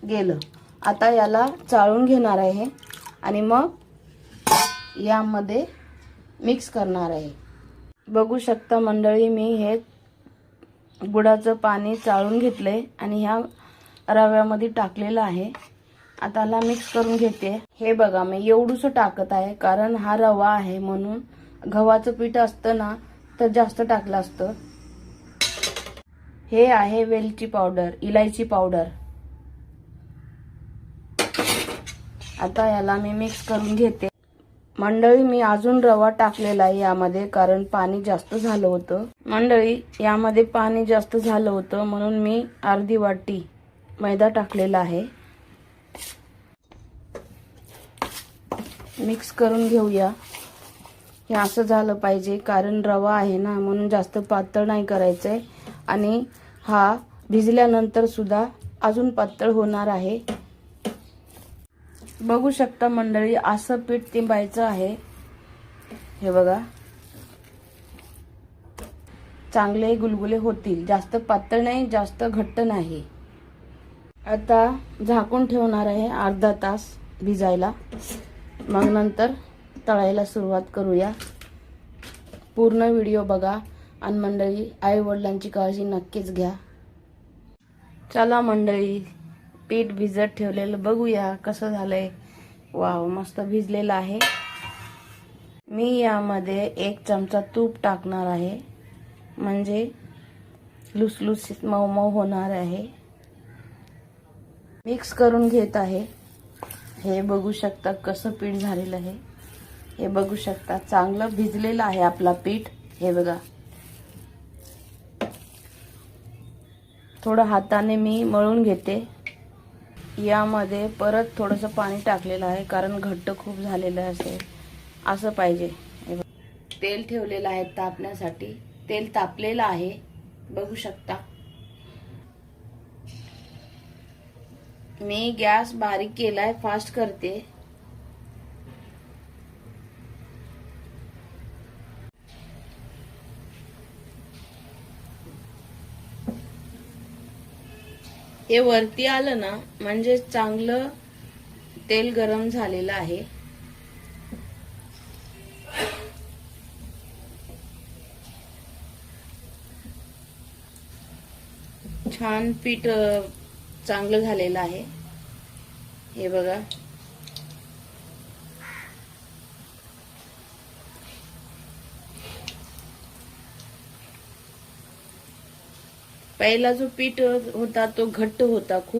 गेलं. आता याला चाळून घेणार आहे आणि मग यामध्ये मिक्स करणार आहे. बघू शकता मंडळी, मी हे गुळाचं पाणी चाळून घेतलंय आणि ह्या रव्यामध्ये टाकलेलं आहे. आता याला मिक्स करून घेते. हे बघा, मी एवढूसं टाकत आहे कारण हा रवा आहे म्हणून. गव्हाचं पीठ असतं ना तर जास्त टाकलं असतं. हे आहे वेलची पावडर, इलायची पावडर. आता याला मी मिक्स करून घेते. मंडळी, मी अजून रवा टाकलेला आहे यामध्ये कारण पाणी जास्त झालं होतं. मंडळी, यामध्ये पाणी जास्त झालं होतं म्हणून मी अर्धी वाटी मैदा टाकलेला आहे. मिक्स करून घेऊया. हे असं झालं पाहिजे कारण रवा आहे ना म्हणून जास्त पातळ नाही करायचंय आणि हा भिजल्यानंतर सुद्धा अजून पातळ होणार आहे. बघू शकता मंडळी, असं पीठ तिंबायचं आहे. हे बघा, चांगले गुलगुले होतील. जास्त पातळ नाही, जास्त घट्ट नाही. आता झाकून ठेवणार आहे अर्धा तास भिजायला. मग नंतर तळायला सुरुवात करूया. पूर्ण व्हिडिओ बघा आणि मंडळी, आई वडिलांची काळजी नक्कीच घ्या. चला मंडळी, पीठ भिजत ठेवलेलं बघूया कसं झालंय. वाव, मस्त भिजलेलं आहे. मी यामध्ये 1 चमचा तूप टाकणार आहे म्हणजे लुसलुसीत मऊ मऊ होणार आहे. मिक्स करून घेत आहे. हे बघू शकता कसं पीठ झालेलं आहे. हे बघू शकता चांगलं भिजलेलं आहे आपला पीठ. हे बघा, थोडं हाताने मी मळून घेते. यामध्ये परत थोडंसं पाणी टाकलेलं आहे कारण घट्ट खूप झालेलं असेल, असं पाहिजे. तेल ठेवलेलं आहे तापण्यासाठी. तेल तापलेलं आहे, बघू शकता. मी गॅस बारीक केलाय, फास्ट करते. हे वरती आलं ना म्हणजे चांगलं तेल गरम झालेलं आहे. छान पीठ चांगलं झालेलं आहे. हे बघा, पहिला जो पीठ होता तो घट्ट होता खूप.